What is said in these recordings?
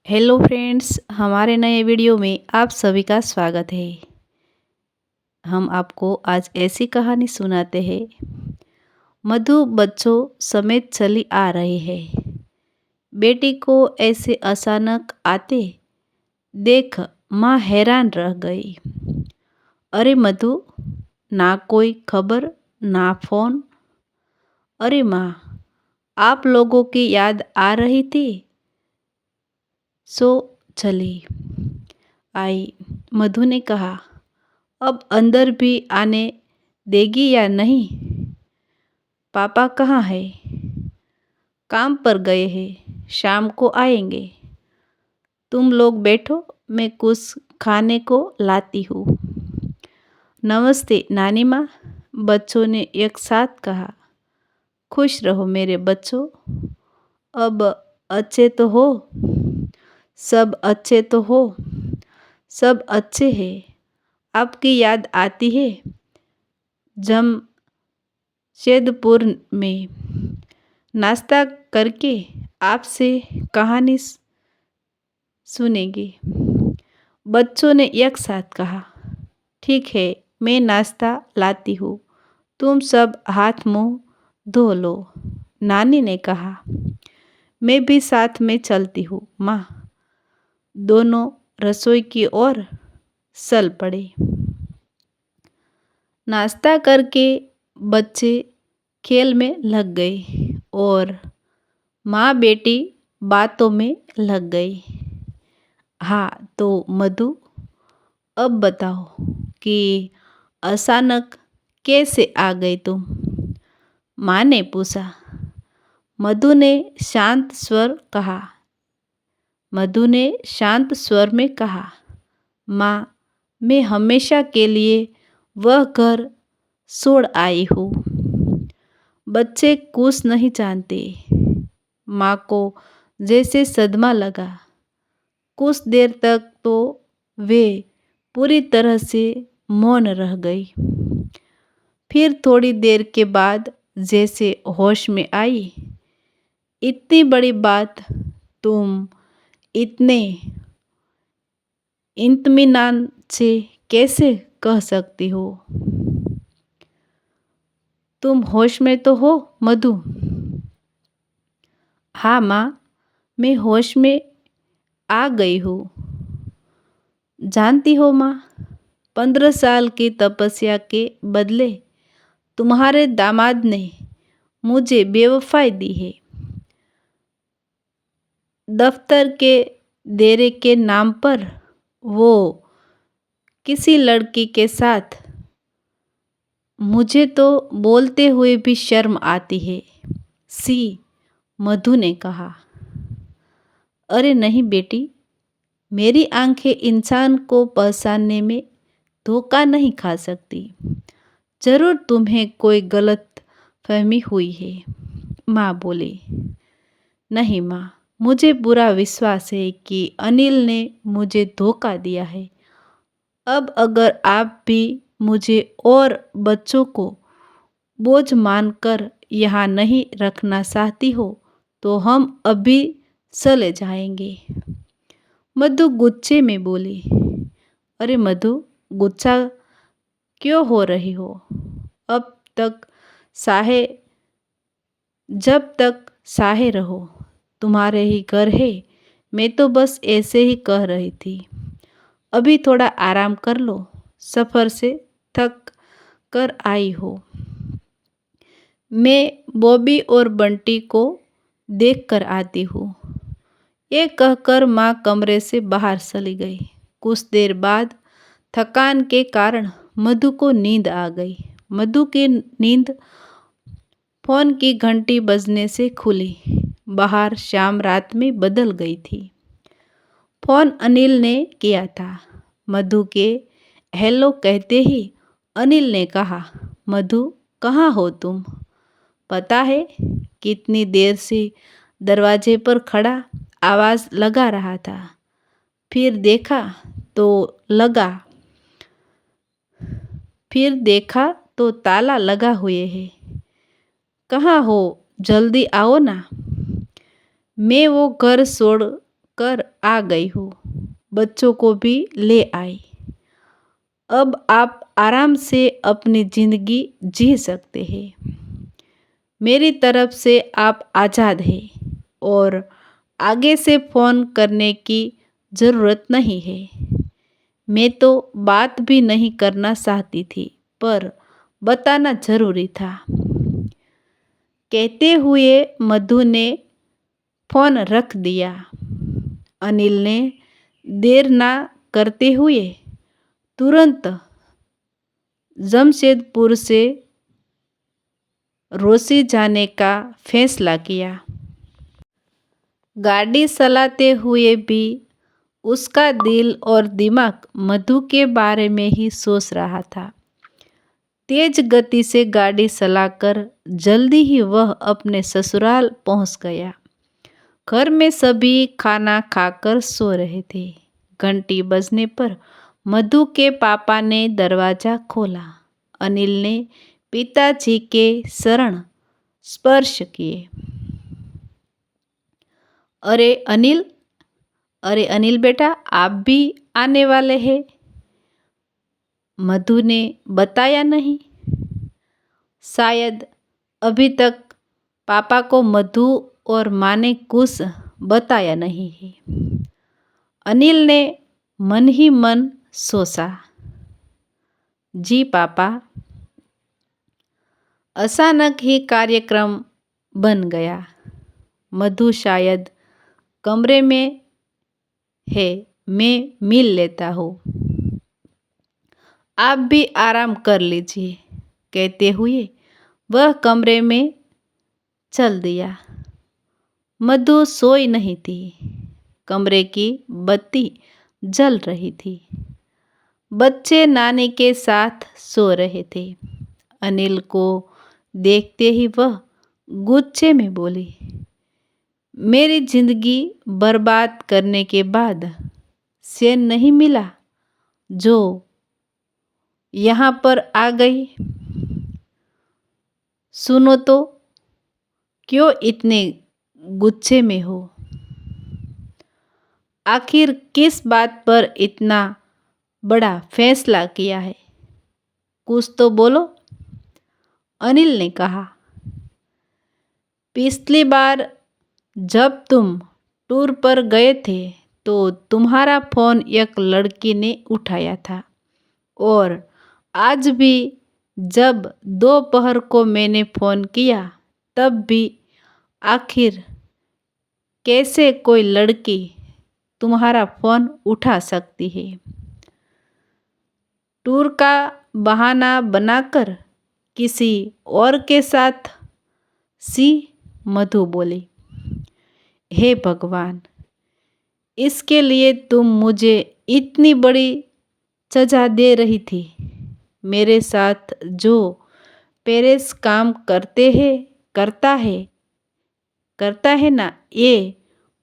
Hello friends, हमारे नए video में आप सभी का स्वागत है। हम आपको आज ऐसी कहानी सुनाते हैं। मधु बच्चों समेत चली आ रही है। बेटी को ऐसे अचानक आते देख माँ हैरान रह गई। अरे मधु, ना कोई खबर, ना फोन। अरे माँ, आप लोगों की याद आ रही थी, सो चली आई। मधु ने कहा, अब अंदर भी आने देगी या नहीं? पापा कहाँ है? काम पर गए हैं, शाम को आएंगे। तुम लोग बैठो, मैं कुछ खाने को लाती हूँ। नमस्ते नानी माँ, बच्चों ने एक साथ कहा। खुश रहो मेरे बच्चों, अब अच्छे तो हो? सब अच्छे तो हो? सब अच्छे हैं। आपकी याद आती है जमशेदपुर में नाश्ता करके आपसे कहानी सुनेंगे। बच्चों ने एक साथ कहा, ठीक है, मैं नाश्ता लाती हूँ। तुम सब हाथ मुंह धो लो। नानी ने कहा, मैं भी साथ में चलती हूँ माँ। दोनों रसोई की ओर चल पड़े। नाश्ता करके बच्चे खेल में लग गए और माँ बेटी बातों में लग गई। हाँ तो मधु, अब बताओ कि अचानक कैसे आ गई तुम? माँ ने पूछा। मधु ने शांत स्वर कहा। मधु ने शांत स्वर में कहा, माँ, मैं हमेशा के लिए वह घर छोड़ आई हूँ। बच्चे कुछ नहीं जानते। माँ को जैसे सदमा लगा। कुछ देर तक तो वे पूरी तरह से मौन रह गई। फिर थोड़ी देर के बाद जैसे होश में आई। इतनी बड़ी बात तुम इतने इत्मीनान से कैसे कह सकती हो? तुम होश में तो हो मधु? हाँ माँ, मैं होश में आ गई हूँ। जानती हो माँ, 15 साल की तपस्या के बदले तुम्हारे दामाद ने मुझे बेवफाई दी है। दफ्तर के देरे के नाम पर वो किसी लड़की के साथ। मुझे तो बोलते हुए भी शर्म आती है। सी, मधु ने कहा। अरे नहीं बेटी, मेरी आंखें इंसान को पहचानने में धोखा नहीं खा सकती। जरूर तुम्हें कोई गलत फहमी हुई है। माँ बोली। नहीं माँ, मुझे पूरा विश्वास है कि अनिल ने मुझे धोखा दिया है। अब अगर आप भी मुझे और बच्चों को बोझ मानकर यहाँ नहीं रखना चाहती हो तो हम अभी चले जाएंगे। मधु गुस्से में बोली। अरे मधु, गुस्सा क्यों हो रही हो? अब तक साहे जब तक साहे रहो, तुम्हारे ही घर है। मैं तो बस ऐसे ही कह रही थी। अभी थोड़ा आराम कर लो, सफ़र से थक कर आई हो। मैं बॉबी और बंटी को देख कर आती हूँ। ये कहकर माँ कमरे से बाहर चली गई। कुछ देर बाद थकान के कारण मधु को नींद आ गई। मधु की नींद फोन की घंटी बजने से खुली। बाहर शाम रात में बदल गई थी। फोन अनिल ने किया था। मधु के हेलो कहते ही अनिल ने कहा, मधु कहाँ हो तुम? पता है कितनी देर से दरवाजे पर खड़ा आवाज़ लगा रहा था। फिर देखा तो ताला लगा हुए है। कहाँ हो? जल्दी आओ ना। मैं वो घर छोड़ कर आ गई हूँ, बच्चों को भी ले आई। अब आप आराम से अपनी ज़िंदगी जी सकते हैं। मेरी तरफ से आप आज़ाद हैं और आगे से फ़ोन करने की ज़रूरत नहीं है। मैं तो बात भी नहीं करना चाहती थी, पर बताना ज़रूरी था। कहते हुए मधु ने फ़ोन रख दिया। अनिल ने देर ना करते हुए तुरंत जमशेदपुर से रोसी जाने का फैसला किया। गाड़ी चलाते हुए भी उसका दिल और दिमाग मधु के बारे में ही सोच रहा था। तेज गति से गाड़ी चलाकर जल्दी ही वह अपने ससुराल पहुंच गया। घर में सभी खाना खाकर सो रहे थे। घंटी बजने पर मधु के पापा ने दरवाज़ा खोला। अनिल ने पिताजी के चरण स्पर्श किए। अरे अनिल, अरे अनिल बेटा, आप भी आने वाले हैं? मधु ने बताया नहीं। शायद अभी तक पापा को मधु और माँ ने कुछ बताया नहीं है। अनिल ने मन ही मन सोचा। जी पापा। अचानक ही कार्यक्रम बन गया। मधु शायद कमरे में है, मैं मिल लेता हूँ। आप भी आराम कर लीजिए, कहते हुए वह कमरे में चल दिया। मधु सोई नहीं थी। कमरे की बत्ती जल रही थी। बच्चे नानी के साथ सो रहे थे। अनिल को देखते ही वह गुस्से में बोली, मेरी जिंदगी बर्बाद करने के बाद चैन नहीं मिला जो यहाँ पर आ गई। सुनो तो, क्यों इतने गुस्से में हो? आखिर किस बात पर इतना बड़ा फैसला किया है? कुछ तो बोलो, अनिल ने कहा। पिछली बार जब तुम टूर पर गए थे तो तुम्हारा फ़ोन एक लड़की ने उठाया था, और आज भी जब दोपहर को मैंने फ़ोन किया तब भी आखिर कैसे कोई लड़की तुम्हारा फ़ोन उठा सकती है? टूर का बहाना बनाकर किसी और के साथ? सी मधु बोली। हे भगवान, इसके लिए तुम मुझे इतनी बड़ी सजा दे रही थी। मेरे साथ जो पेरेस काम करता है ना, ये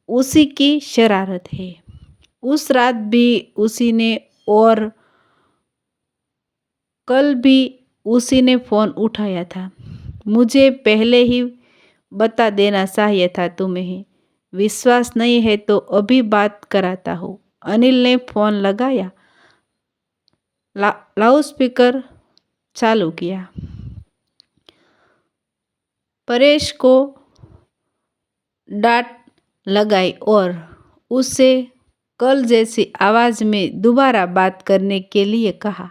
उसी की शरारत है। उस रात भी उसी ने और कल भी उसी ने फ़ोन उठाया था। मुझे पहले ही बता देना चाहिए था तुम्हें। विश्वास नहीं है तो अभी बात कराता हूँ। अनिल ने फ़ोन लगाया, लाउडस्पीकर चालू किया। परेश को डांट लगाई और उससे कल जैसी आवाज़ में दोबारा बात करने के लिए कहा।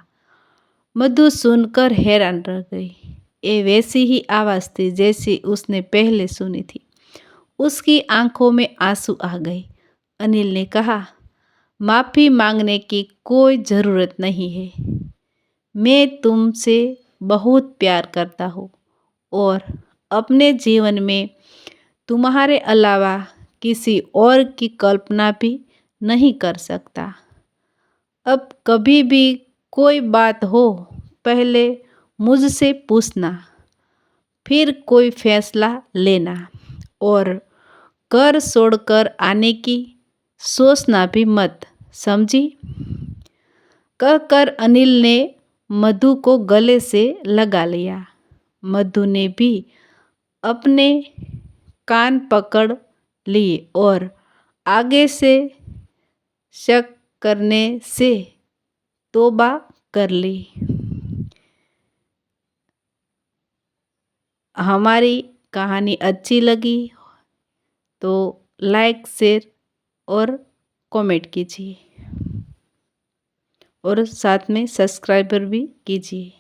मधु सुनकर हैरान रह गई। ये वैसी ही आवाज़ थी जैसी उसने पहले सुनी थी। उसकी आंखों में आंसू आ गए। अनिल ने कहा, माफ़ी मांगने की कोई ज़रूरत नहीं है। मैं तुमसे बहुत प्यार करता हूँ और अपने जीवन में तुम्हारे अलावा किसी और की कल्पना भी नहीं कर सकता। अब कभी भी कोई बात हो, पहले मुझसे पूछना, फिर कोई फैसला लेना, और घर छोड़कर आने की सोचना भी मत, समझी? कहकर अनिल ने मधु को गले से लगा लिया। मधु ने भी अपने कान पकड़ लिए और आगे से शक करने से तौबा कर ली। हमारी कहानी अच्छी लगी तो लाइक, शेयर और कमेंट कीजिए और साथ में सब्सक्राइबर भी कीजिए।